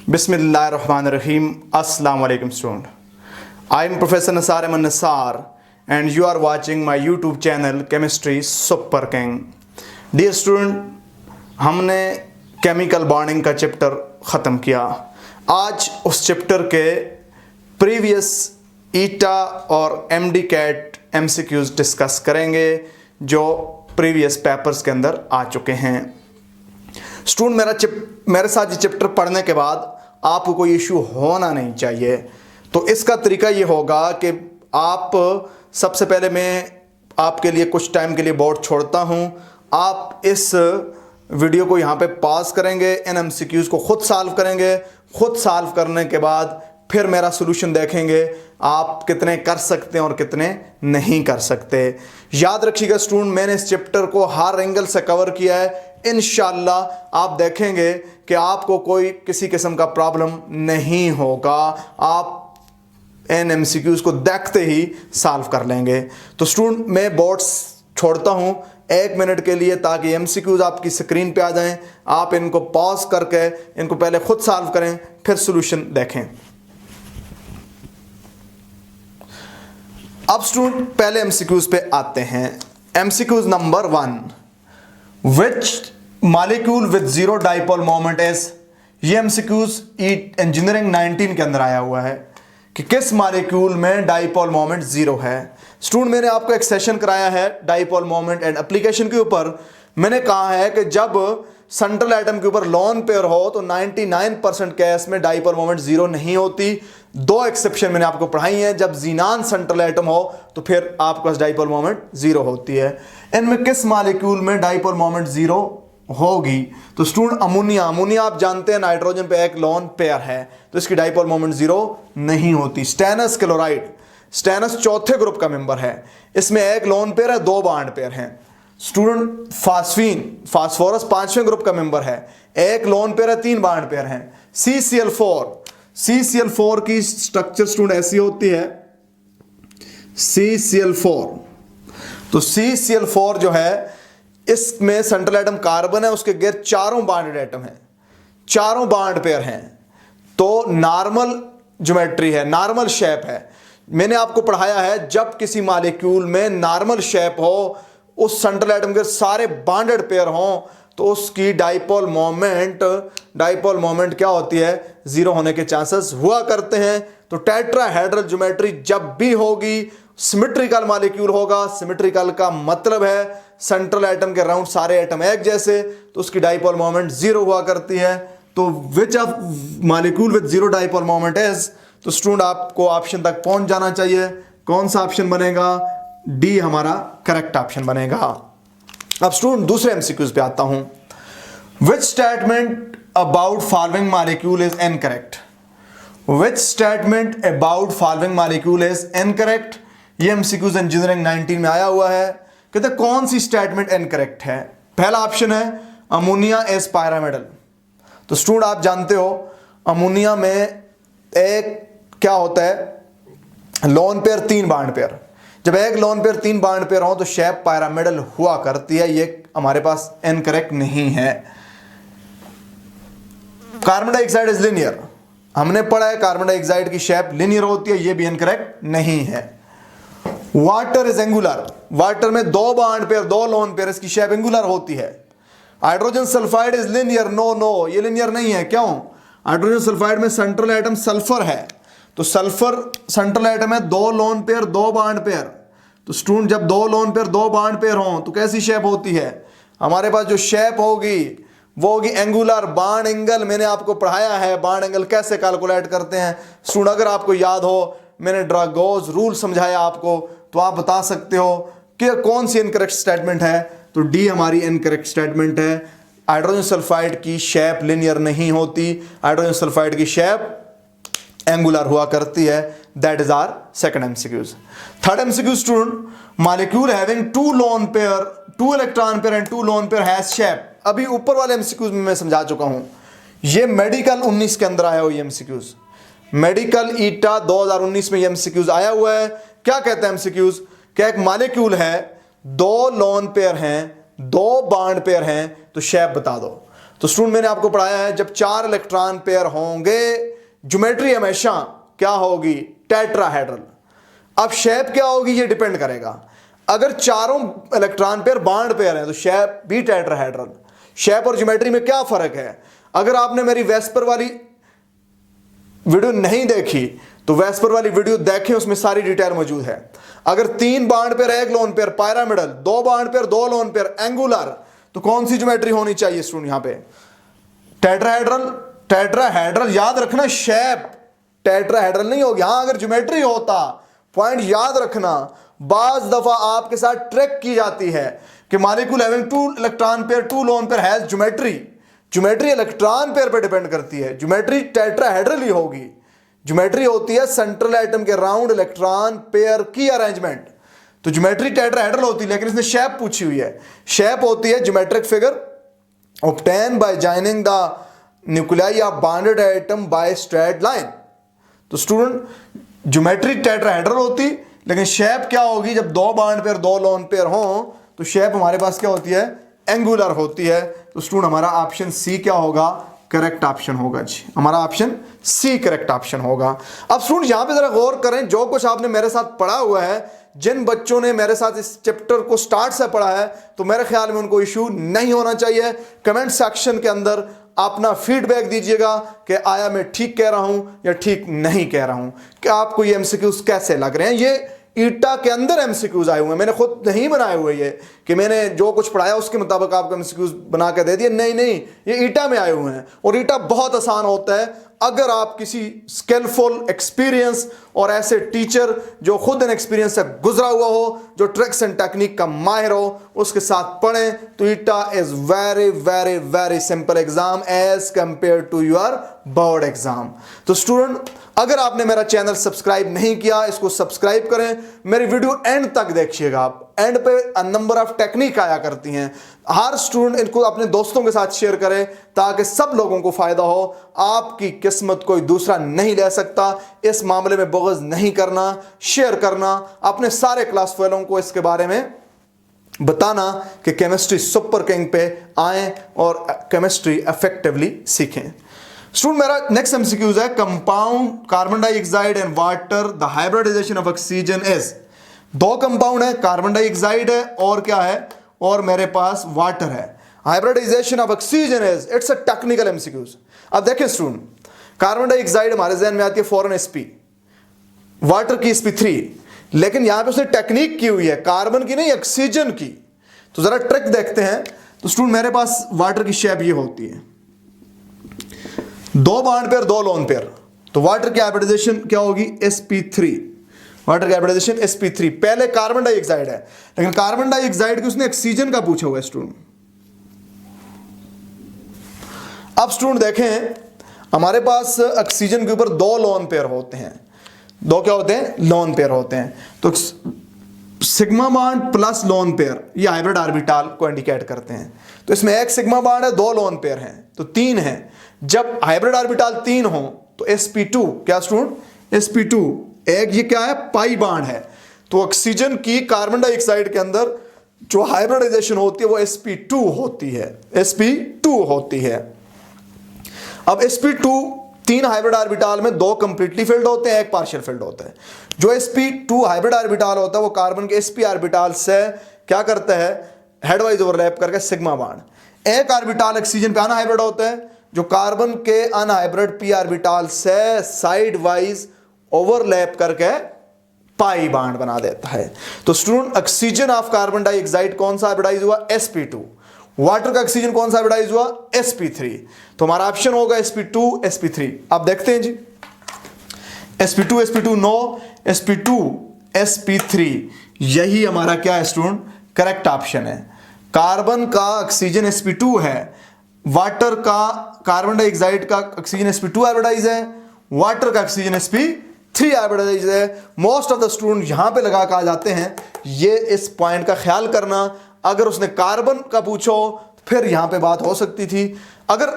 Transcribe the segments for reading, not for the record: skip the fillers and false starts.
Bismillahirrahmanirrahim. Assalamu alaikum student. I am Professor Nasar Ahmed Nasar and you are watching my YouTube channel Chemistry Super King. Dear student, हमने chemical bonding का chapter ख़त्म किया। आज उस chapter के previous ईटा और MDCAT MCQs discuss करेंगे जो प्रीवियस पेपर्स के अंदर आ चुके हैं। स्टूडेंट मेरे साथ ये चैप्टर पढ़ने के बाद आपको कोई इशू होना नहीं चाहिए। तो इसका तरीका ये होगा कि आप सबसे पहले मैं आपके लिए कुछ टाइम के लिए बोर्ड छोड़ता हूँ। आप इस वीडियो को यहाँ पे पॉज करेंगे, इन MCQs को खुद सॉल्व करेंगे। खुद सॉल्व करने के बाद फिर मेरा सॉल्यूशन देखेंगे आप कितने कर सकते हैं और कितने नहीं कर सकते। याद रखिएगा स्टूडेंट, मैंने इस चैप्टर को हर एंगल से कवर किया है। इंशाल्लाह आप देखेंगे कि आपको कोई किसी किस्म का प्रॉब्लम नहीं होगा। आप इन MCQs को देखते ही सॉल्व कर लेंगे। तो स्टूडेंट मैं बोर्ड्स छोड़ता हूं 1 मिनट के लिए ताकि MCQs आपकी स्क्रीन पे आ जाएं। आप इनको पॉज करके इनको पहले खुद सॉल्व करें, फिर सॉल्यूशन देखें। अब स्टूडेंट पहले MCQs पे आते हैं। MCQs number 1, which molecule with zero dipole moment is. ये MCQs इंजीनियरिंग 19 के अंदर आया हुआ है कि किस मॉलिक्यूल में डाइपोल मोमेंट जीरो है। स्टूडेंट मैंने आपको एक सेशन कराया है डाइपोल मोमेंट एंड एप्लीकेशन के ऊपर। मैंने कहा है कि जब सेंट्रल एटम के ऊपर लोन पेयर हो तो 99% केस में डाइपोल मोमेंट जीरो नहीं होती। 2 एक्सेप्शन मैंने आपको पढ़ाई हैं। जब जीनान सेंट्रल एटम हो तो फिर आपके पास डाइपोल मोमेंट जीरो होती है। इनमें किस मॉलिक्यूल में डाइपोल मोमेंट जीरो होगी? तो स्टूडेंट अमोनिया आप जानते हैं नाइट्रोजन पे एक लोन पेयर है तो इसकी डाइपोल मोमेंट जीरो नहीं होती। स्टेनस क्लोराइड, स्टेनस चौथे ग्रुप का मेंबर है, इसमें एक लोन पेयर है, 2 बॉन्ड पेयर हैं। स्टूडेंट फास्फोरस 5वें ग्रुप का मेंबर है, एक लोन पेयर है, 3 बॉन्ड पेयर हैं। CCl4 की स्ट्रक्चर स्टूडेंट ऐसी होती है, CCl4। तो CCl4 जो है इसमें सेंट्रल एटम कार्बन है, उसके गिर्द 4 बॉन्डेड एटम है, 4 बॉन्ड पेयर हैं। तो नॉर्मल ज्योमेट्री है, नॉर्मल शेप है। मैंने आपको पढ़ाया है जब किसी मॉलिक्यूल में नॉर्मल शेप हो, उस सेंट्रल एटम के सारे बॉन्डेड पेयर हों तो उसकी डाइपोल मोमेंट क्या होती है? जीरो होने के चांसेस हुआ करते हैं। तो टेट्राहेड्रल ज्योमेट्री जब भी होगी सिमेट्रिकल मॉलिक्यूल होगा। सिमेट्रिकल का मतलब है सेंट्रल एटम के राउंड सारे एटम एक जैसे, तो उसकी डाइपोल मोमेंट जीरो हुआ करती है। तो which of molecule with zero dipole moment is? तो स्टूडेंट आपको ऑप्शन तक पहुंच जाना चाहिए। कौन सा ऑप्शन बनेगा? डी हमारा करेक्ट ऑप्शन बनेगा। अब स्टूडेंट दूसरे MCQs पे आता हूं। Which statement about following molecule is incorrect? Which statement about following molecule is incorrect? ये MCQs इंजीनियरिंग 19 में आया हुआ है। कहते कौन सी स्टेटमेंट इनकरेक्ट है? पहला ऑप्शन है अमोनिया इज पायरामिडल। तो स्टूडेंट आप जानते हो अमोनिया में एक क्या होता है? Lone pair 3 bond pair. जब एक लोन पेयर 3 बॉन्ड पेयर हो तो शेप पायरामिडल हुआ करती है। ये हमारे पास इनकरेक्ट नहीं है। कार्बन डाइऑक्साइड इज लिनियर, हमने पढ़ा है कार्बन डाइऑक्साइड की शेप लिनियर होती है, ये भी इनकरेक्ट नहीं है। वाटर इज एंगुलर, वाटर में 2 बॉन्ड पेयर 2 लोन पेयर, इसकी शेप एंगुलर होती है। Hydrogen sulphide is linear, no ये लिनियर नहीं है। क्यों? हाइड्रोजन सल्फाइड में सेंट्रल एटम सल्फर है, तो सल्फर सेंट्रल एटम है, 2 लोन पेयर 2 बॉन्ड पेयर। तो स्टूडेंट जब 2 लोन पेयर 2 बॉन्ड पेयर हों तो कैसी शेप होती है? हमारे पास जो शेप होगी वो होगी एंगुलर। बॉन्ड एंगल मैंने आपको पढ़ाया है, बॉन्ड एंगल कैसे कैलकुलेट करते हैं। स्टूडेंट अगर आपको याद हो, मैंने ड्रागोज रूल समझाया आपको, तो आप बता सकते हो कि कौन सी इनकरेक्ट स्टेटमेंट है। तो डी हमारी इनकरेक्ट स्टेटमेंट है। हाइड्रोजन सल्फाइड की शेप लिनियर नहीं होती, हाइड्रोजन सल्फाइड की शेप एंगुलर हुआ करती है। That is our second MCQs। Third MCQ student, molecule having 2 lone pair 2 electron pair and 2 lone pair has shape. अभी ऊपर वाले MCQs में मैं समझा चुका हूं। ये मेडिकल 19 के अंदर आया हुआ MCQs, मेडिकल ईटा 2019 में MCQs आया हुआ है। क्या कहते हैं MCQs? क्या एक मॉलिक्यूल है, 2 लोन पेयर हैं, 2 बॉन्ड पेयर हैं, तो शेप बता दो। तो स्टूडेंट मैंने आपको पढ़ाया है जब 4 इलेक्ट्रॉन पेयर होंगे ज्योमेट्री हमेशा क्या होगी, टेट्राहेड्रल। अब शेप क्या होगी ये डिपेंड करेगा। अगर चारों इलेक्ट्रॉन पेयर बॉन्ड पेयर हैं तो शेप भी टेट्राहेड्रल। शेप और ज्योमेट्री में क्या फर्क है? अगर आपने मेरी वेस्पर वाली वीडियो नहीं देखी तो वेस्पर वाली वीडियो देखें, उसमें सारी डिटेल मौजूद है। अगर 3 bond pair 1 lone pair pyramidal, 2 bond pair 2 lone pair angular, तो कौन सी ज्योमेट्री होनी चाहिए स्टूडेंट? यहां पे टेट्राहेड्रल। टेट्राहेड्रल याद रखना, शेप टेट्राहेड्रल नहीं होगी। हां अगर ज्योमेट्री होता, पॉइंट याद रखना, बाज दफा आपके साथ ट्रैक की जाती है कि molecule having 2 electron pair 2 lone pair has geometry. Geometry electron pair पे डिपेंड करती है, ज्योमेट्री टेट्राहेड्रल ही होगी। ज्योमेट्री होती है सेंट्रल एटम के राउंड इलेक्ट्रॉन पेयर की अरेंजमेंट, तो ज्योमेट्री टेट्राहेड्रल होती है। लेकिन इसने शेप पूछी हुई है। शेप होती है geometric figure obtain bye joining the nuclei of bonded atom by straight line. तो स्टूडेंट ज्योमेट्री टेट्राहेड्रल होती, लेकिन शेप क्या होगी? जब 2 बॉन्ड पेयर 2 लोन पेयर हो तो शेप हमारे पास क्या होती है? एंगुलर होती है। तो स्टूडेंट हमारा ऑप्शन सी क्या होगा? करेक्ट ऑप्शन होगा जी, हमारा ऑप्शन सी करेक्ट ऑप्शन होगा। अब स्टूडेंट यहां पे जरा गौर करें, जो कुछ आपने मेरे साथ पढ़ा हुआ है, जिन बच्चों ने मेरे साथ इस चैप्टर को स्टार्ट से पढ़ा है, तो मेरे ख्याल में उनको इशू नहीं होना चाहिए। कमेंट सेक्शन के अंदर अपना फीडबैक दीजिएगा कि आया मैं ठीक कह रहा हूं या ठीक नहीं कह रहा हूं, कि आपको ये एमसीक्यूज कैसे लग रहे हैं। ये ईटा के अंदर एमसीक्यूज आए हुए हैं, मैंने खुद नहीं बनाए हुए ये कि मैंने जो कुछ पढ़ाया उसके मुताबिक आपको एमसीक्यूज बना के दे दिए। नहीं, ये ईटा में आए हुए हैं और ईटा बहुत आसान होता है अगर आप किसी स्किलफुल एक्सपीरियंस और ऐसे टीचर जो खुद इन एक्सपीरियंस से गुजरा हुआ हो, जो ट्रिक्स एंड टेक्निक का माहिर हो, उसके साथ पढ़ें तो ईटा is very very very simple exam as compare to your board exam. तो स्टूडेंट अगर आपने मेरा चैनल सब्सक्राइब नहीं किया, इसको सब्सक्राइब करें। मेरी वीडियो एंड तक देखिएगा आप, एंड पे नंबर ऑफ टेक्निक आया करती हैं। हर स्टूडेंट इनको अपने दोस्तों के साथ शेयर करें ताकि सब लोगों को फायदा हो। आपकी किस्मत कोई दूसरा नहीं ले सकता। इस मामले में बुग़्ज़ नहीं करना, शेयर करना, अपने सारे क्लास फेलों को इसके बारे में बताना कि केमिस्ट्री सुपर किंग पे आएं और केमिस्ट्री इफेक्टिवली सीखें। स्टूडेंट मेरा नेक्स्ट एमसीक्यूज है, compound carbon dioxide and water the hybridisation of oxygen is. 2 compound है, कार्बन डाइऑक्साइड है और क्या है, और मेरे पास वाटर है। Hybridisation of oxygen is, it's a technical MCQs. अब देखें स्टूडेंट, कार्बन डाइऑक्साइड हमारे जहन में आती है फॉरन sp, वाटर की sp3, लेकिन यहां पे उसने टेक्निक की हुई है कार्बन की नहीं ऑक्सीजन की। तो जरा ट्रिक देखते हैं। तो स्टूडेंट मेरे पास वाटर की शेप ये होती है, 2 बॉन्ड पेयर 2 लोन पेयर, तो वाटर की हाइब्रिडाइजेशन क्या होगी? sp3। वाटर की हाइब्रिडाइजेशन sp3। पहले कार्बन डाइऑक्साइड है, लेकिन कार्बन डाइऑक्साइड की उसने ऑक्सीजन का पूछा हुआ है स्टूडेंट। अब स्टूडेंट देखें, हमारे पास ऑक्सीजन के ऊपर 2 लोन पेयर होते हैं। 2 क्या होते हैं? लोन पेयर होते हैं। तो sigma bond plus lone pair ये हाइब्रिड ऑर्बिटल को इंडिकेट करते हैं। तो इसमें 1 सिग्मा बॉन्ड है, 2 लोन पेयर हैं, तो 3 है। जब हाइब्रिड ऑर्बिटल 3 हो तो sp2 क्या स्टूडेंट? sp2 एक ये क्या है? पाई बॉन्ड है। तो ऑक्सीजन की कार्बन डाइऑक्साइड के अंदर जो हाइब्रिडाइजेशन होती है वो sp2 होती है, sp2 होती है। अब sp2 3 हाइब्रिड ऑर्बिटल में 2 कंप्लीटली फिल्ड होते हैं, 1 पार्शियल फिल्ड होता है। जो sp2 हाइब्रिड ऑर्बिटल होता है वो कार्बन के sp ऑर्बिटल से क्या करता है? हेडवाइज ओवरलैप करके सिग्मा बॉन्ड। 1 ऑर्बिटल ऑक्सीजन पे अनहाइब्रिड होता है, जो कार्बन के अनहाइब्रिड p ऑर्बिटल से साइड वाइज ओवरलैप करके पाई बॉन्ड बना देता है। तो student oxygen of carbon dioxide कौन सा हाइब्रिडाइज हुआ? sp2। वाटर का ऑक्सीजन कौन सा हाइब्रिडाइज हुआ? sp3। तो हमारा ऑप्शन होगा sp2 sp3। आप देखते हैं जी, sp2 sp2 no, sp2 sp3 यही हमारा क्या है स्टूडेंट? करेक्ट ऑप्शन है। कार्बन का ऑक्सीजन sp2 है, वाटर का कार्बन डाइऑक्साइड का ऑक्सीजन sp2 हाइब्रिडाइज है, वाटर का ऑक्सीजन sp3 हाइब्रिडाइज है। मोस्ट ऑफ द स्टूडेंट यहां पे लगा के आ जाते हैं। ये इस पॉइंट का ख्याल करना, अगर उसने कार्बन का पूछो फिर यहां पे बात हो सकती थी। अगर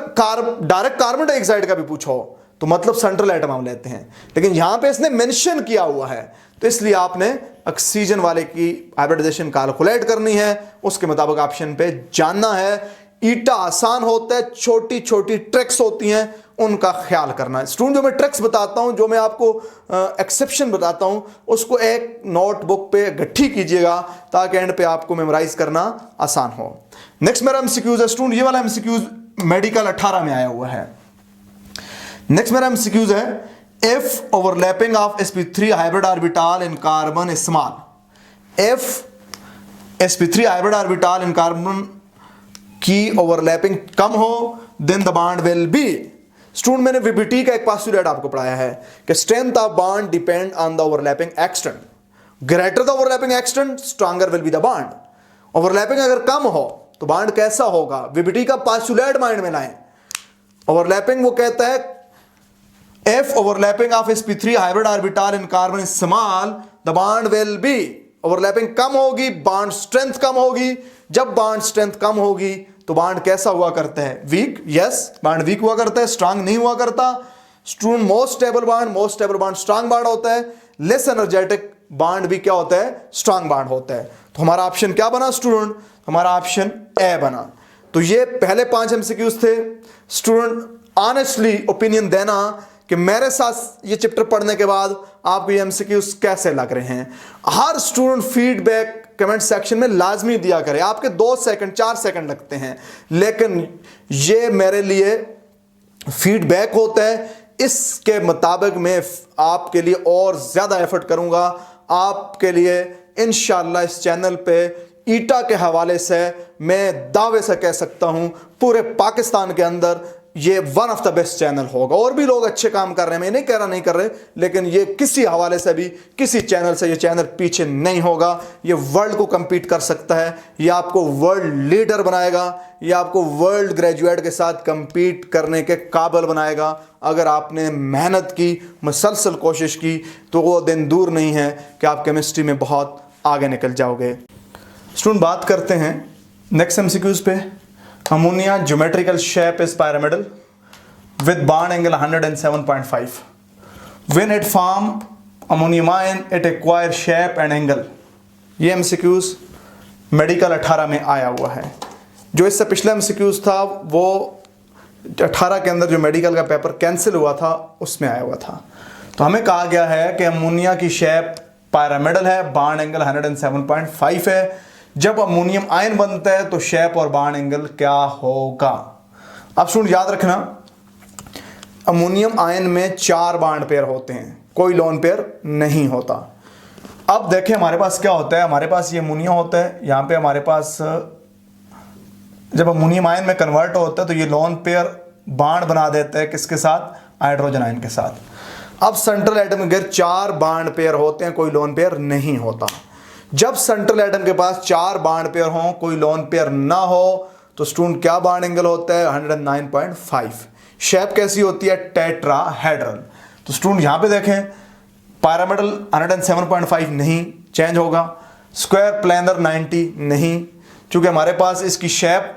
डायरेक्ट कार्बन डाइऑक्साइड का भी पूछो तो मतलब सेंट्रल एटम हम लेते हैं, लेकिन यहां पे इसने मेंशन किया हुआ है, तो इसलिए आपने ऑक्सीजन वाले की हाइब्रिडाइजेशन कैलकुलेट करनी है, उसके मुताबिक ऑप्शन पे जानना है। ईटा आसान होता है, छोटी छोटी ट्रिक्स होती हैं, उनका ख्याल करना है। स्टूडेंट जो मैं ट्रिक्स बताता हूं, जो मैं आपको एक्सेप्शन बताता हूं, उसको एक नोटबुक पे गट्ठी कीजिएगा ताकि एंड पे आपको मेमोराइज करना आसान हो। नेक्स्ट मेरा एमसीक्यूज है स्टूडेंट, ये वाला एमसीक्यूज मेडिकल 18 में आया हुआ है। नेक्स्ट मेरा एमसीक्यूज है, if overlapping of sp3 hybrid orbital in carbon is small, if sp3 hybrid orbital in carbon की ओवरलैपिंग कम हो then the bond will be. Student मैंने वीबीटी का एक पास्टुलेट आपको पढ़ाया है कि strength of bond depend on the overlapping extent, greater the overlapping extent stronger will be the bond. Overlapping अगर कम हो तो बॉन्ड कैसा होगा, वीबीटी का पास्टुलेट माइंड में लाएं। ओवरलैपिंग वो कहता है if overlapping of sp3 hybrid orbital in carbon is small the bond will be, overlapping कम होगी बॉन्ड स्ट्रेंथ कम होगी। जब बॉन्ड स्ट्रेंथ कम होगी तो बॉन्ड कैसा हुआ करता है, वीक। यस, बॉन्ड वीक हुआ करता है, स्ट्रांग नहीं हुआ करता। Student most stable bond strong bond होता है, लेस एनर्जेटिक बॉन्ड भी क्या होता है, स्ट्रांग बॉन्ड होता है। तो हमारा ऑप्शन क्या बना स्टूडेंट, हमारा ऑप्शन ए बना। तो ये पहले 5 एमसीक्यूज थे। स्टूडेंट ऑनेस्टली ओपिनियन देना कि मेरे साथ ये चैप्टर पढ़ने के बाद आपको ये एमसीक्यूज कैसे लग रहे हैं। हर स्टूडेंट फीडबैक कमेंट सेक्शन में लाजमी दिया करे। आपके 2 सेकंड 4 सेकंड लगते हैं, लेकिन ये मेरे लिए फीडबैक होता है, इसके मुताबिक मैं आपके लिए और ज्यादा एफर्ट करूंगा। आपके लिए इंशाल्लाह इस चैनल पे ईटा के हवाले से मैं दावे से कह सकता हूं पूरे पाकिस्तान के अंदर ये one of the best channel होगा। और भी लोग अच्छे काम कर रहे हैं, मैं नहीं कह रहा नहीं कर रहे, लेकिन ये किसी हवाले से भी किसी चैनल से ये चैनल पीछे नहीं होगा। ये वर्ल्ड को compete कर सकता है, ये आपको वर्ल्ड लीडर बनाएगा, ये आपको वर्ल्ड ग्रेजुएट के साथ compete करने के काबिल बनाएगा। अगर आपने मेहनत की, मुसलसल कोशिश की, तो वो दिन दूर नहीं है कि आप केमिस्ट्री में बहुत आगे निकल जाओगे। स्टूडेंट बात करते हैं नेक्स्ट एमसीक्यूज पे। Ammonia geometrical shape is pyramidal with bond angle 107.5. When it form ammonium ion, it acquire shape and angle. ये MCQs मेडिकल 18 में आया हुआ है। जो इससे पिछला MCQs था वो 18 के अंदर जो मेडिकल का पेपर कैंसिल हुआ था उसमें आया हुआ था। तो हमें कहा गया है कि अमोनिया की शेप पायरामिडल है, बॉन्ड एंगल 107.5 है। जब अमोनियम आयन बनता है तो शेप और बॉन्ड एंगल क्या होगा। अब स्टूडेंट याद रखना, अमोनियम आयन में 4 बॉन्ड पेयर होते हैं, कोई लोन पेयर नहीं होता। अब देखें हमारे पास क्या होता है, हमारे पास ये अमोनिया होता है, यहां पे हमारे पास जब अमोनियम आयन में कन्वर्ट होता है तो ये लोन पेयर बॉन्ड बना देता है किसके साथ, हाइड्रोजन आयन के साथ। अब सेंट्रल एटम के 4 बॉन्ड पेयर होते हैं, कोई लोन पेयर नहीं होता। जब सेंट्रल एटम के पास 4 बॉन्ड पेयर हो, कोई लोन पेयर ना हो, तो स्टूडेंट क्या बॉन्ड एंगल होता है 109.5। शेप कैसी होती है, टेट्राहेड्रल। तो स्टूडेंट यहां पे देखें पायरामिडल 107.5 नहीं चेंज होगा, स्क्वायर प्लेनर 90 नहीं, क्योंकि हमारे पास इसकी शेप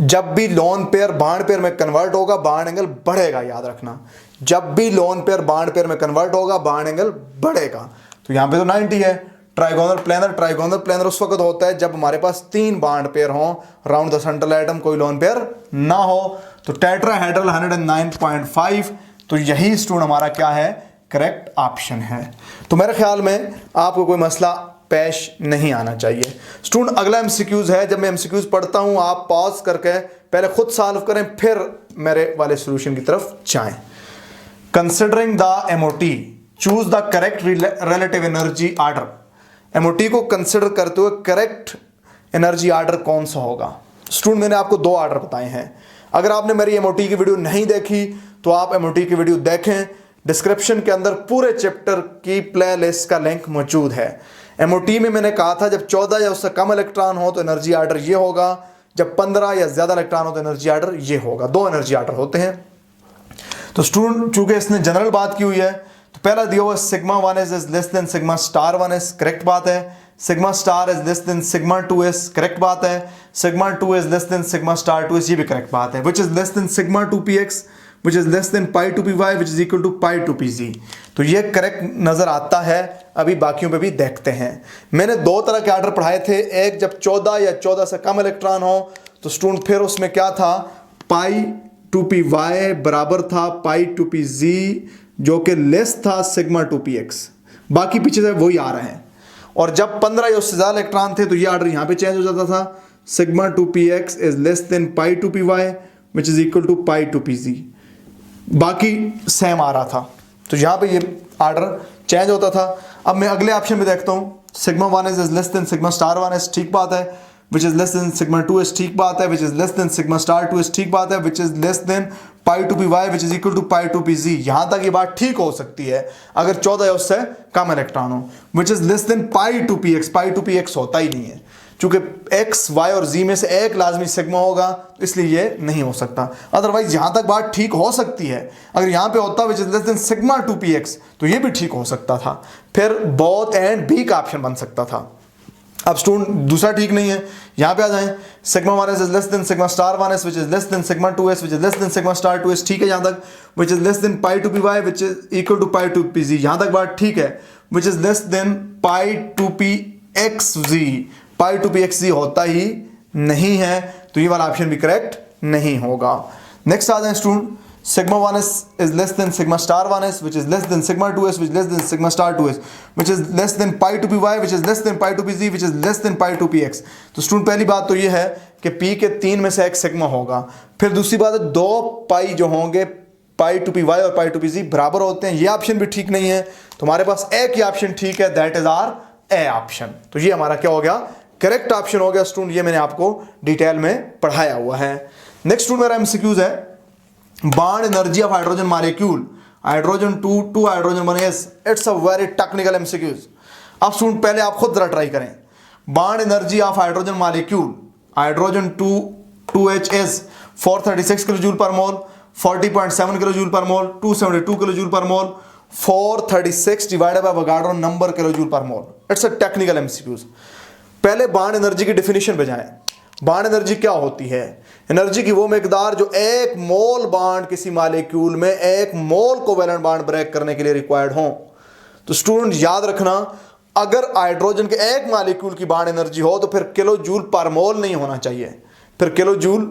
जब भी लोन पेयर बॉन्ड पेयर में कन्वर्ट होगा बॉन्ड एंगल बढ़ेगा। याद रखना, जब भी लोन पेयर बॉन्ड पेयर में कन्वर्ट होगा बॉन्ड एंगल बढ़ेगा। तो यहां पे तो 90 है। ट्राइगोनल प्लेनर उस वक्त होता है जब हमारे पास 3 बॉन्ड पेयर हो राउंड द सेंट्रल एटम, कोई लोन पेयर ना हो। तो टेट्राहेड्रल 109.5, तो यही स्टूडेंट हमारा क्या है, करेक्ट ऑप्शन है। तो मेरे ख्याल में आपको कोई मसला पेश नहीं आना चाहिए। स्टूडेंट अगला एमसीक्यूज है, जब मैं एमसीक्यूज पढ़ता हूं आप पॉज करके पहले खुद सॉल्व करें, फिर मेरे वाले सॉल्यूशन की तरफ जाएं। Considering the MOT choose the correct relative energy order. MOT को कंसिडर करते हुए करेक्ट एनर्जी ऑर्डर कौन सा होगा। स्टूडेंट मैंने आपको 2 ऑर्डर बताए हैं। अगर आपने मेरी एमओटी की वीडियो नहीं देखी तो आप एमओटी की वीडियो देखें, डिस्क्रिप्शन के अंदर पूरे चैप्टर की प्लेलिस्ट का लिंक मौजूद है। एमओटी में मैंने कहा था जब 14 या उससे कम इलेक्ट्रॉन हो तो एनर्जी ऑर्डर ये होगा, जब 15 या ज्यादा इलेक्ट्रॉन हो तो एनर्जी ऑर्डर ये होगा। 2 एनर्जी ऑर्डर होते हैं। तो स्टूडेंट चूंकि इसने जनरल बात की हुई है तो पहला दिया हुआ sigma 1 is less than sigma star 1 is, correct बात है। Sigma star is less than sigma 2 is, correct बात है। Sigma 2 is less than sigma star 2 is, ये भी करेक्ट बात है। Which is less than sigma 2px which is less than pi 2py which is equal to pi 2pz। तो ये correct नजर आता है। अभी बाकियों पे भी देखते हैं। मैंने 2 तरह के ऑर्डर पढ़ाए थे, एक जब 14 या 14 से कम इलेक्ट्रॉन हो तो स्टूडेंट फिर उसमें क्या था, पाई टू पी वाई बराबर था पाई टू पी जी, जो कि लेस था सिग्मा टू पी एक्स। बाकी पीछे से वही आ रहे हैं। और जब 15 या उससे ज्यादा इलेक्ट्रॉन थे तो ये ऑर्डर यहां पे चेंज हो जाता था, sigma two p x is less than pi two p y which is equal to pi two p z. बाकी सेम आ रहा था, तो यहां पे ये ऑर्डर चेंज होता था। अब मैं अगले ऑप्शन में देखता हूं, sigma one is less than sigma star one is, ठीक बात है, which is less than sigma two is, ठीक बात है, which is less than sigma star two is, ठीक बात है, which is less than pi two p y which is equal to pi two p z. यहां तक ये बात ठीक हो सकती है अगर 14 या उससे कम इलेक्ट्रॉन हो। Which is less than pi two p x होता ही नहीं है, चूंकि एक्स वाई और जी में से एक लाजमी सिग्मा होगा, तो इसलिए ये नहीं हो सकता। अदरवाइज यहां तक बात ठीक हो सकती है। अगर यहां पे होता विच is less than sigma two p x तो ये भी ठीक हो सकता था, फिर बोथ एंड बी का ऑप्शन बन सकता था। अब स्टूडेंट दूसरा ठीक नहीं है, यहां पे आ जाएं, sigma one is less than sigma star one s which is less than sigma two s which is less than sigma star two s, ठीक है यहां तक, which is less than pi two p y which is equal to pi two p z, यहां तक बात ठीक है, which is less than pi two p x z, pi two p x z होता ही नहीं है, तो ये वाला ऑप्शन भी करेक्ट नहीं होगा। नेक्स्ट आ जाए student, sigma 1 is less than sigma star 1s which is less than sigma 2s which is less than sigma star 2s which is less than pi to py which is less than pi to pz which is less than pi to px। तो student पहली बात तो ये है कि p के 3 में से एक सिग्मा होगा। फिर दूसरी बात है 2 पाई जो होंगे पाई टू पी वाई और पाई टू पी जी बराबर होते हैं, ये ऑप्शन भी ठीक नहीं है। तुम्हारे पास एक ही ऑप्शन ठीक है, that is are a option. तो ये हमारा क्या हो गया, करेक्ट ऑप्शन हो गया स्टूडेंट। ये मैंने आपको डिटेल में पढ़ाया हुआ है। नेक्स्ट स्टूडेंट मेरा एमसीक्यूज है, bond energy of hydrogen molecule hydrogen 2 to hydrogen 1s। It's a very technical MCQs. अब स्टूडेंट पहले आप खुद जरा ट्राई करें, bond energy of hydrogen molecule hydrogen 2 2HS 436 kilo joule per mole, 40.7 kilo joule per mole, 272 kilo joule per mole, 436 divided by Avogadro number kilo joule per mole. It's a technical MCQs. पहले bond energy की definition पे जाएं। Bond energy क्या होती है? Energy की वो मिकदार जो एक मोल बॉन्ड किसी मॉलिक्यूल में एक मोल कोवेलेंट बॉन्ड ब्रेक करने के लिए रिक्वायर्ड हो। तो स्टूडेंट याद रखना, अगर हाइड्रोजन के एक मॉलिक्यूल की बॉन्ड एनर्जी हो तो फिर किलो जूल पर मोल नहीं होना चाहिए, फिर किलो जूल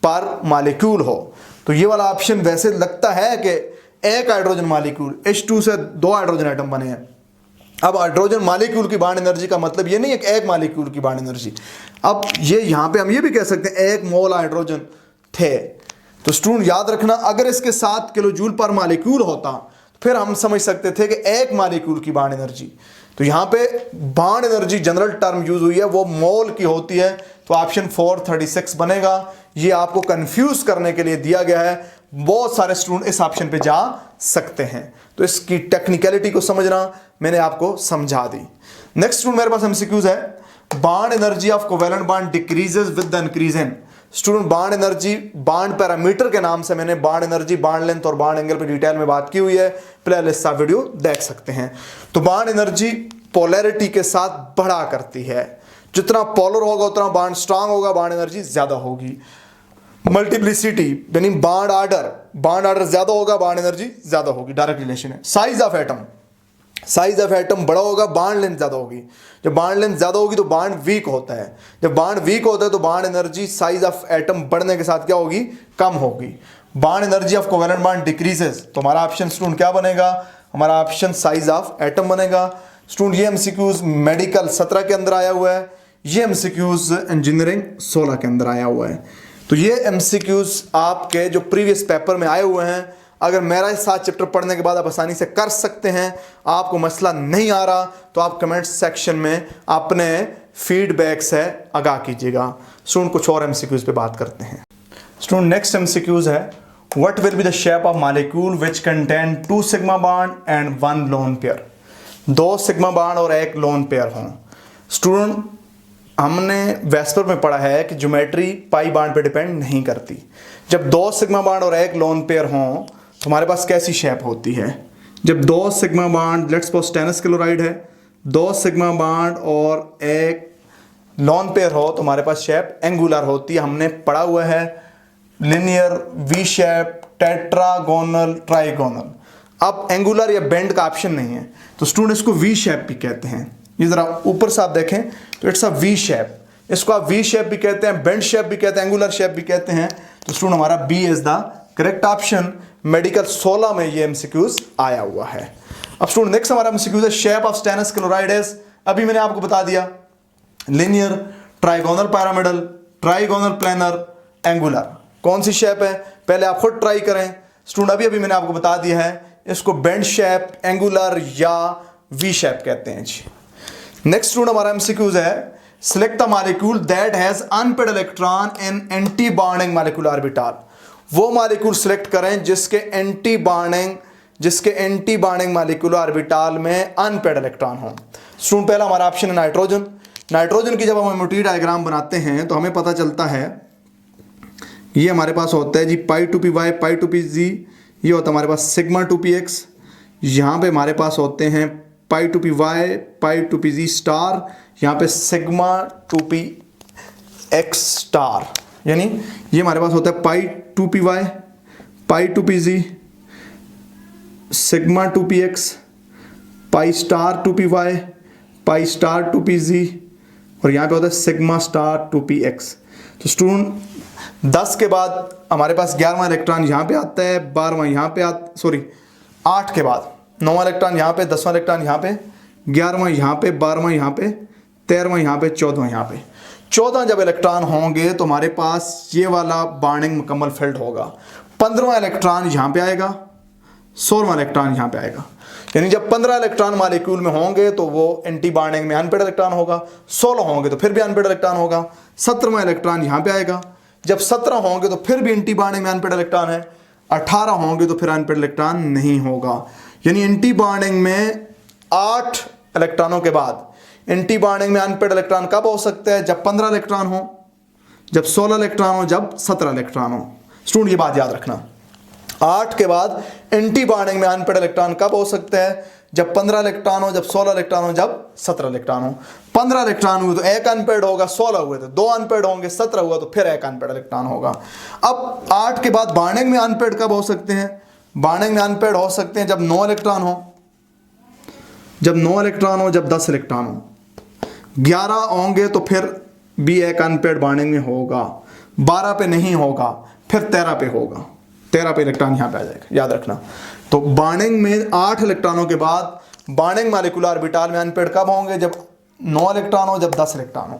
पर मॉलिक्यूल हो। तो ये वाला ऑप्शन वैसे लगता है कि एक हाइड्रोजन मॉलिक्यूल H2 से 2 हाइड्रोजन एटम बने हैं। अब हाइड्रोजन मॉलिक्यूल की बॉन्ड एनर्जी का मतलब ये नहीं है कि एक मॉलिक्यूल की बॉन्ड एनर्जी। अब ये यहां पे हम ये भी कह सकते हैं एक मोल हाइड्रोजन थे। तो स्टूडेंट याद रखना, अगर इसके साथ किलो जूल पर मॉलिक्यूल होता फिर हम समझ सकते थे कि एक मॉलिक्यूल की बॉन्ड एनर्जी। तो यहां पे bond energy general term use हुई है, वो मोल की होती है। तो ऑप्शन 436 बनेगा। ये आपको कंफ्यूज करने के लिए दिया गया है। बहुत सारे स्टूडेंट इस ऑप्शन पे जा सकते हैं, तो इसकी टेक्निकलिटी को समझना मैंने आपको समझा दी। नेक्स्ट स्टूडेंट मेरे पास एमसीक्यूज है, bond energy of covalent bond decreases with the increase in. Student bond energy bond parameter के नाम से मैंने बॉन्ड एनर्जी, बॉन्ड लेंथ और बॉन्ड एंगल पे डिटेल में बात की हुई है, प्लेलिस्ट का वीडियो देख सकते हैं। तो बॉन्ड एनर्जी पोलैरिटी के साथ बढ़ा करती है। जितना पोलर होगा उतना बॉन्ड स्ट्रांग होगा, बॉन्ड एनर्जी ज्यादा होगी। मल्टीप्लिसिटी यानी बॉन्ड ऑर्डर ज्यादा होगा, बॉन्ड एनर्जी ज्यादा होगी, डायरेक्ट रिलेशन है। साइज ऑफ एटम बड़ा होगा, बॉन्ड लेंथ ज्यादा होगी। जब बॉन्ड लेंथ ज्यादा होगी तो बॉन्ड वीक होता है। जब बॉन्ड वीक होता है तो bond energy size of atom बढ़ने के साथ क्या होगी, कम होगी। Bond energy of covalent bond decreases, तो हमारा ऑप्शन स्टूडेंट क्या बनेगा, हमारा ऑप्शन साइज ऑफ एटम बनेगा। स्टूडेंट ये एमसीक्यूज मेडिकल 17 के अंदर आया हुआ है, ये एमसीक्यूज इंजीनियरिंग 16 के अंदर आया हुआ है। तो ये एमसीक्यूज आपके जो प्रीवियस पेपर में आए हुए हैं, अगर मेरा 7 चैप्टर पढ़ने के बाद आप आसानी से कर सकते हैं, आपको मसला नहीं आ रहा तो आप कमेंट सेक्शन में अपने फीडबैक से आगाह कीजिएगा। स्टूडेंट कुछ और एमसीक्यूज पे बात करते हैं। स्टूडेंट नेक्स्ट एमसीक्यूज है, what will be the shape of molecule which contain 2 sigma bond and 1 loan pair. 2 sigma bond और 1 लोन पेयर हों। स्टूडेंट हमने वेस्पर में पढ़ा है कि ज्योमेट्री पाई बॉन्ड पे डिपेंड नहीं करती। जब 2 सिग्मा बॉन्ड और 1 लोन पेयर हों तो हमारे पास कैसी शेप होती है। जब 2 sigma bond, let's suppose टेनस chloride है, 2 सिग्मा बॉन्ड और 1 लोन पेयर हो तो हमारे पास शेप एंगुलर होती है। हमने पढ़ा हुआ है linear, V shape, tetragonal, trigonal. अब एंगुलर या बेंड का ऑप्शन नहीं है, तो स्टूडेंट इसको वी शेप भी कहते हैं। ये जरा ऊपर से आप देखें तो इट्स अ वी शेप। इसको आप वी शेप भी कहते हैं, बेंड शेप भी कहते हैं, एंगुलर शेप भी कहते हैं। तो स्टूडेंट हमारा B is the correct option. Medical 16 में ये एमसीक्यूज आया हुआ है। अब स्टूडेंट नेक्स्ट हमारा एमसीक्यूज है shape of stannous chloride is, अभी मैंने आपको बता दिया, linear, trigonal pyramidal, trigonal planar, angular. कौन सी शेप है पहले आप खुद ट्राई करें। स्टूडेंट अभी मैंने आपको बता दिया है, इसको बेंड शेप, एंगुलर या वी शेप कहते हैं जी। नेक्स्ट स्टूडेंट हमारा एमसीक्यूज है select the molecule that has unpaired electron in anti bonding molecular orbital. वो मॉलिक्यूल सिलेक्ट करें जिसके एंटी बॉन्डिंग मॉलिक्यूलर ऑर्बिटल में अनपेड इलेक्ट्रॉन हो। स्टूडेंट पहला हमारा ऑप्शन है नाइट्रोजन। नाइट्रोजन की जब हम एमओटी डायग्राम बनाते हैं तो हमें पता चलता है ये हमारे पास होता है जी pi two p y, pi two p z, ये होता है हमारे पास सिग्मा टू पी एक्स। यहाँ पे हमारे पास होते हैं pi two p y, pi two p z star, यहाँ पे sigma two p x star, यानी ये हमारे पास होता है pi two p y, pi two p z, sigma two p x, pi star two p y, pi star two p z, और यहाँ पे होता है sigma star two p x. तो स्टूडेंट 10 के बाद हमारे पास 11वां इलेक्ट्रॉन यहाँ पे आता है, 12वां यहाँ पे 8 के बाद 9वां इलेक्ट्रॉन यहाँ पे, 10वां इलेक्ट्रॉन यहाँ पे, 11वां यहाँ पे, 12वां यहाँ पे, 13वां यहाँ पे, 14वां यहाँ पे। 14 जब इलेक्ट्रॉन होंगे तो हमारे पास ये वाला बॉन्डिंग मुकम्मल फिल्ड होगा। 15वां इलेक्ट्रॉन यहाँ पे आएगा, 16वां इलेक्ट्रॉन यहाँ पे आएगा, यानी जब 15 इलेक्ट्रॉन मॉलिक्यूल में होंगे तो वो एंटी बॉन्डिंग में अनपेड इलेक्ट्रॉन होगा, 16 होंगे तो फिर भी अनपेड इलेक्ट्रॉन होगा, 17वां इलेक्ट्रॉन यहाँ पे आएगा, जब 17 होंगे तो फिर भी एंटी बॉन्डिंग में अनपेड इलेक्ट्रॉन है, 18 होंगे तो फिर अनपेड इलेक्ट्रॉन नहीं होगा। यानी एंटी बॉन्डिंग में 8 इलेक्ट्रॉनों के बाद एंटी बॉन्डिंग में अनपेड इलेक्ट्रॉन कब हो सकता है? जब 15 इलेक्ट्रॉन हो, जब 16 इलेक्ट्रॉन हो, जब 17 इलेक्ट्रॉन हो। स्टूडेंट ये बात याद रखना, 8 के बाद एंटी बॉन्डिंग में अनपेड इलेक्ट्रॉन कब हो सकते हैं? जब 15 इलेक्ट्रॉन हो, जब 16 इलेक्ट्रॉन हो, जब 17 इलेक्ट्रॉन हो। 15 इलेक्ट्रॉन हुए तो एक अनपेड होगा, 16 हुए तो 2 अनपेड होंगे, 17 हुआ तो फिर एक अनपेड इलेक्ट्रॉन होगा। अब 8 के बाद बॉन्डिंग में अनपेड कब हो सकते हैं? बॉन्डिंग में अनपेड हो सकते हैं जब 9 इलेक्ट्रॉन हो, जब 9 इलेक्ट्रॉन हो, जब 10 इलेक्ट्रॉन हो। 11 होंगे तो फिर भी एक अनपेड बॉन्डिंग में होगा, 12 पे नहीं होगा, फिर 13 पे होगा, 13 पे इलेक्ट्रॉन यहाँ पे आ जाएगा, याद रखना। तो बॉन्डिंग में 8 इलेक्ट्रॉनों के बाद बॉन्डिंग मॉलिक्यूलर ऑर्बिटल में अनपेड कब होंगे? जब 9 इलेक्ट्रॉन हो, जब 10 इलेक्ट्रॉन हो।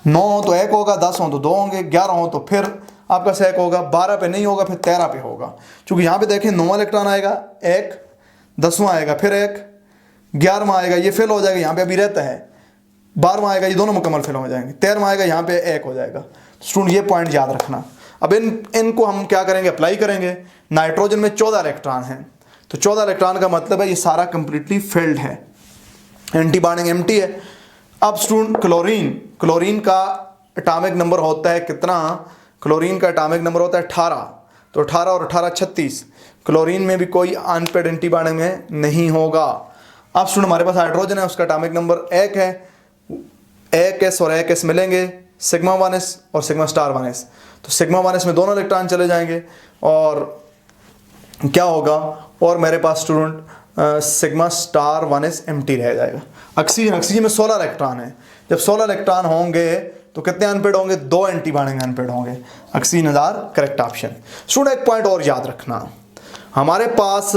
9 हो तो 1 होगा, 10 हो तो 2 होंगे, 11 हो तो फिर आपका 1 होगा, 12 पे नहीं होगा, फिर 13 पे होगा। क्योंकि यहाँ पे देखें 9 इलेक्ट्रॉन आएगा, 1, 10वां आएगा, फिर 1, 11वां आएगा, ये फेल हो जाएगा, यहाँ पे अभी रहता है, 12वां आएगा, ये दोनों मुकम्मल फेल हो जाएंगे, 13वां आएगा, यहाँ पे 1 हो जाएगा। स्टूडेंट ये पॉइंट याद रखना। अब इनको हम क्या करेंगे? अप्लाई करेंगे। नाइट्रोजन में 14 इलेक्ट्रॉन हैं, तो 14 इलेक्ट्रॉन का मतलब है ये सारा कंप्लीटली फिल्ड है, एंटी बॉन्डिंग एम्प्टी है। अब स्टूडेंट क्लोरीन का एटॉमिक नंबर होता है कितना? क्लोरीन का एटॉमिक नंबर होता है 18, तो 18 और 18 36। क्लोरीन में भी कोई अनपेड एंटी बॉन्डिंग में नहीं होगा। अब स्टूडेंट हमारे पास हाइड्रोजन है, उसका एटॉमिक नंबर 1 है, 1s और 1s मिलेंगे, सिग्मा 1s और सिग्मा स्टार 1s। तो सिग्मा 1s में दोनों इलेक्ट्रॉन चले जाएंगे और क्या होगा? और मेरे पास student sigma star 1s empty रह जाएगा। ऑक्सीजन में 16 इलेक्ट्रॉन है, जब 16 इलेक्ट्रॉन होंगे तो कितने अनपेड होंगे? 2 एंटी बॉन्डिंग अनपेड होंगे। ऑक्सीजन हजार करेक्ट ऑप्शन। स्टूडेंट एक पॉइंट और याद रखना, हमारे पास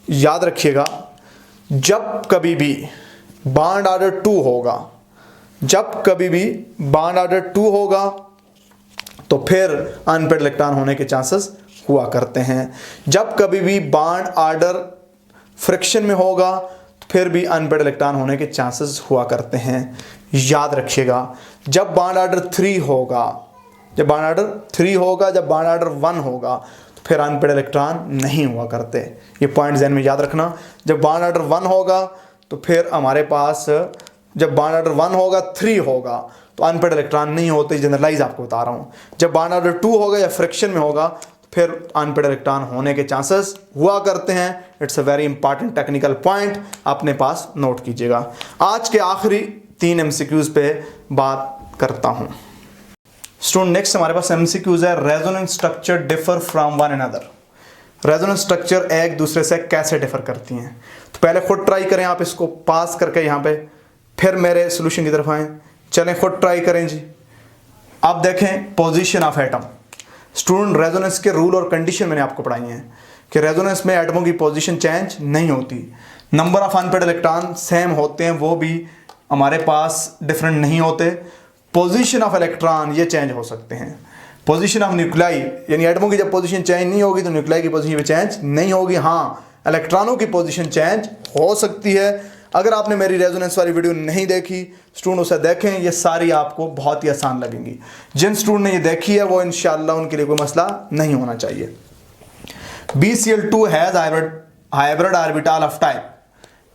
याद रखिएगा, जब कभी भी बॉन्ड ऑर्डर 2 होगा, जब कभी भी बॉन्ड ऑर्डर 2 होगा तो फिर अनपेड इलेक्ट्रॉन होने के चांसेस हुआ करते हैं। जब कभी भी बॉन्ड ऑर्डर फ्रिक्शन में होगा तो फिर भी अनपेड इलेक्ट्रॉन होने के चांसेस हुआ करते हैं, याद रखिएगा। जब बॉन्ड ऑर्डर 3 होगा, जब बॉन्ड ऑर्डर 3 होगा, जब बॉन्ड ऑर्डर 1 होगा तो फिर अनपेड इलेक्ट्रॉन नहीं हुआ करते। ये पॉइंट ध्यान में याद रखना। जब बॉन्ड ऑर्डर 1 होगा तो फिर हमारे पास, जब बॉन्ड ऑर्डर 1 होगा, 3 होगा तो अनपेड इलेक्ट्रॉन नहीं होते, जनरलाइज आपको बता रहा हूँ। जब बॉन्ड ऑर्डर 2 होगा या फ्रिक्शन में होगा तो फिर अनपेड इलेक्ट्रॉन होने के चांसेस हुआ करते हैं। It's a very important technical point, अपने पास नोट कीजिएगा। आज के आखिरी 3 MCQs पे बात करता हूँ। स्टूडेंट नेक्स्ट हमारे पास MCQs है, resonance structure differ from one another. Resonance structure एक दूसरे से कैसे डिफर करती हैं? तो पहले खुद ट्राई करें आप इसको पास करके यहाँ पे, फिर मेरे सोल्यूशन की तरफ आएँ। चलें खुद ट्राई करें जी। अब देखें position of atom. Student resonance के रूल और कंडीशन मैंने आपको पढ़ाई हैं कि रेजोनेंस में एटमों की पोजीशन चेंज नहीं होती, number of unpaired electron same होते हैं, वो भी हमारे पास डिफरेंट नहीं होते। पोजीशन ऑफ इलेक्ट्रॉन ये चेंज हो सकते हैं। पोजीशन ऑफ न्यूक्लियाई यानी एटमों की जब पोजीशन चेंज नहीं होगी तो न्यूक्लियाई की पोजीशन भी चेंज नहीं होगी। हाँ, इलेक्ट्रॉनों की पोजीशन चेंज हो सकती है। अगर आपने मेरी रेजोनेंस वाली वीडियो नहीं देखी स्टूडेंट उसे देखें, ये सारी आपको बहुत ही आसान लगेंगी। जिन स्टूडेंट ने ये देखी है वो इंशाल्लाह उनके लिए कोई मसला नहीं होना चाहिए। BCl2 has hybrid orbital of type,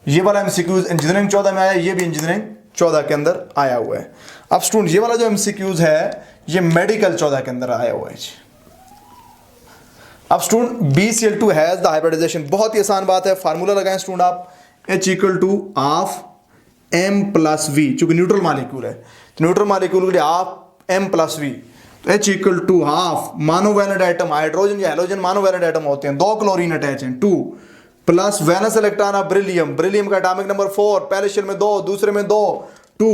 ये वाला MCQs इंजीनियरिंग 14 में आया, ये भी इंजीनियरिंग 14 के अंदर आया हुआ है। अब स्टूडेंट ये वाला जो MCQs है ये मेडिकल 14 के अंदर आया हुआ है। अब student BCl2 has the hybridisation, बहुत ही आसान बात है, फार्मूला लगाएं स्टूडेंट आप, H equal to half M+V, चूंकि न्यूट्रल मॉलिक्यूल है तो न्यूट्रल मॉलिक्यूल के लिए हाफ M+V, तो H equal to half monovalent atom, hydrogen या हेलोजन मोनोवैलेंट एटम होते हैं, 2 क्लोरीन अटैच हैं 2, plus valence electron of beryllium, beryllium का एटॉमिक नंबर 4, पहले शेल में 2 दूसरे में 2 2,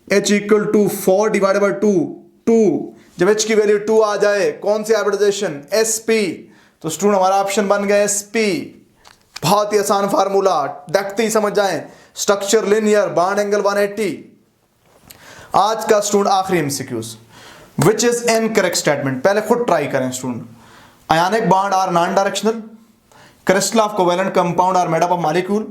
H equal to 4 divided by 2 2, जब H की वैल्यू 2 आ जाए कौन सी हाइब्रिडाइजेशन sp, तो स्टूडेंट हमारा ऑप्शन बन गया sp। बहुत ही आसान फार्मूला, देखते ही समझ जाएं। Structure linear, bond angle 180। आज का स्टूडेंट आखिरी MCQs, which is incorrect statement, पहले खुद ट्राई करें student. Ionic bond are non directional, crystal of covalent compound are made up of molecule,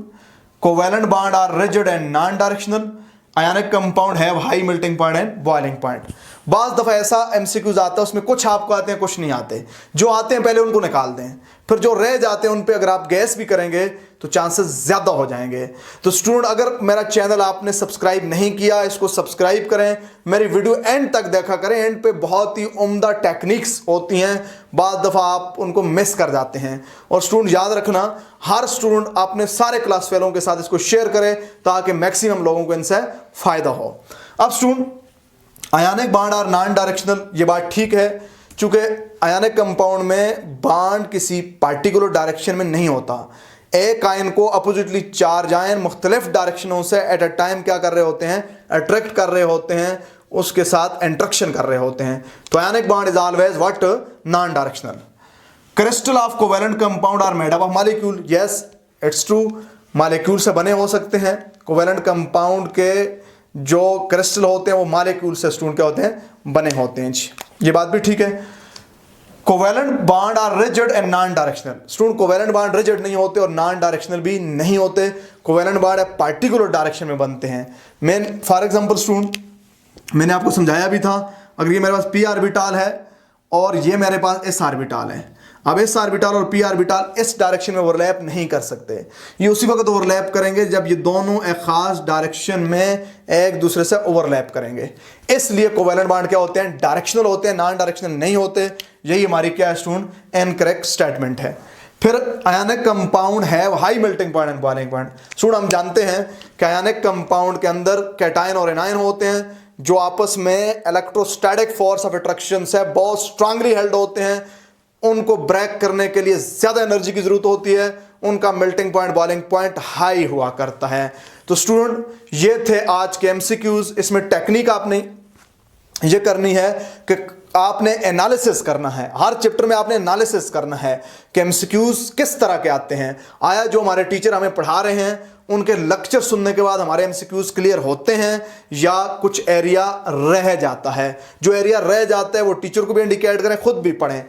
covalent bond are rigid and non directional, ionic compound have high melting point and boiling point. बाज़ दफ़ा ऐसा MCQs आता है उसमें कुछ आपको आते हैं कुछ नहीं आते, जो आते हैं पहले उनको निकाल दें, फिर जो रह जाते हैं उन पे अगर आप गैस भी करेंगे तो चांसेस ज़्यादा हो जाएंगे। तो स्टूडेंट अगर मेरा चैनल आपने सब्सक्राइब नहीं किया इसको सब्सक्राइब करें, मेरी वीडियो एंड तक देखा करें, एंड पे बहुत ही उम्दा टेक्निक्स होती हैं, बाद दफ़ा आप उनको मिस कर जाते हैं। और स्टूडेंट याद रखना, हर स्टूडेंट अपने सारे क्लास फेलों के साथ इसको शेयर करें ताकि मैक्सिमम लोगों को इनसे फ़ायदा हो। अब student ionic bond are non directional, ये बात ठीक है, चूंकि आयनिक कंपाउंड में बॉन्ड किसी पार्टिकुलर डायरेक्शन में नहीं होता, एक आयन को अपोजिटली चार्ज आयन मुख्तलिफ डायरेक्शनों से एट अ टाइम क्या कर रहे होते हैं, अट्रैक्ट कर रहे होते हैं, उसके साथ इंट्रैक्शन कर रहे होते हैं। तो ionic bond is always what, non directional. Crystal of covalent compound are made up of molecule, yes it's true, molecule से बने हो सकते हैं। कोवेलेंट कंपाउंड के जो क्रिस्टल होते हैं वो मॉलिक्यूल से स्टूडेंट क्या होते हैं, बने होते हैं, ये बात भी ठीक है। Covalent bond are rigid and non directional, student covalent bond rigid नहीं होते और नॉन डायरेक्शनल भी नहीं होते, कोवेलेंट बॉन्ड पार्टिकुलर डायरेक्शन में बनते हैं। मैं फॉर एग्जांपल स्टूडेंट मैंने आपको समझाया भी था, अगर ये मेरे पास p ऑर्बिटल है और ये मेरे पास s ऑर्बिटल है, अब s ऑर्बिटल और p ऑर्बिटल इस डायरेक्शन में ओवरलैप नहीं कर सकते, ये उसी वक्त ओवरलैप करेंगे जब ये दोनों एक खास डायरेक्शन में एक दूसरे से ओवरलैप करेंगे। इसलिए कोवेलेंट बॉन्ड क्या होते हैं, डायरेक्शनल होते हैं, नॉन डायरेक्शनल नहीं होते। यही हमारी क्या है स्टूडेंट, इनकरेक्ट स्टेटमेंट है। फिर आयनिक compound have high melting point and boiling point, student हम जानते हैं कि आयनिक कंपाउंड के अंदर कैटायन और एनायन होते हैं जो आपस में इलेक्ट्रोस्टैटिक फोर्स ऑफ अट्रैक्शन से बहुत स्ट्रांगली हेल्ड होते हैं, उनको ब्रेक करने के लिए ज्यादा एनर्जी की जरूरत होती है, उनका melting point boiling point high हुआ करता है। तो स्टूडेंट ये थे आज के MCQs, इसमें टेक्निक आपने ये करनी है कि आपने एनालिसिस करना है, हर चैप्टर में आपने एनालिसिस करना है कि MCQs किस तरह के आते हैं, आया जो हमारे टीचर हमें पढ़ा रहे हैं उनके लेक्चर सुनने के बाद हमारे MCQs क्लियर होते हैं या कुछ एरिया रह जाता है। जो एरिया रह जाता है वो टीचर को भी इंडिकेट करें, खुद भी पढ़ें।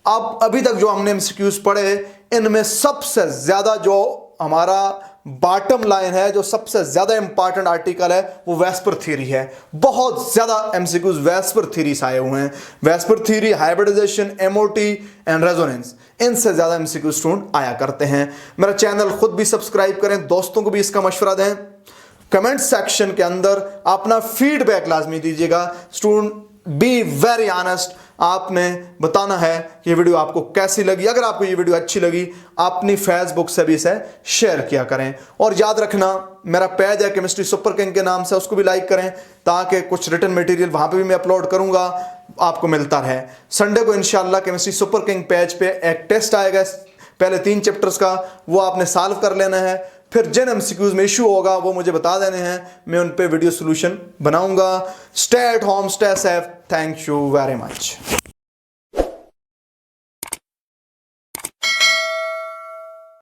अब अभी तक जो हमने MCQs पढ़े इनमें सबसे ज्यादा जो हमारा बॉटम लाइन है, जो सबसे ज्यादा इंपॉर्टेंट आर्टिकल है वो वेस्पर थ्योरी है। बहुत ज्यादा MCQs वेस्पर थ्योरी से आए हुए हैं, VSEPR theory, hybridisation, MOT and resonance, इनसे ज्यादा MCQs स्टूडेंट आया करते हैं। मेरा चैनल खुद भी सब्सक्राइब करें, दोस्तों को भी इसका मशवरा दें, कमेंट सेक्शन के अंदर अपना फीडबैक लाजमी दीजिएगा। स्टूडेंट बी वेरी ऑनेस्ट, आपने बताना है कि ये वीडियो आपको कैसी लगी। अगर आपको ये वीडियो अच्छी लगी अपनी फेसबुक से भी इसे शेयर किया करें, और याद रखना मेरा पेज है केमिस्ट्री सुपर किंग के नाम से, उसको भी लाइक करें ताकि कुछ रिटन मटेरियल वहां पे भी मैं अपलोड करूंगा आपको मिलता रहे। संडे को इंशाल्लाह केमिस्ट्री सुपर किंग पेज पे एक टेस्ट आएगा, पहले 3 चैप्टर्स का, वो आपने सॉल्व कर लेना है। फिर जिन एमसीक्यूज में इशू होगा वो मुझे बता देने हैं, मैं उन पे वीडियो सोल्यूशन बनाऊंगा। Stay at home, stay safe, thank you very much.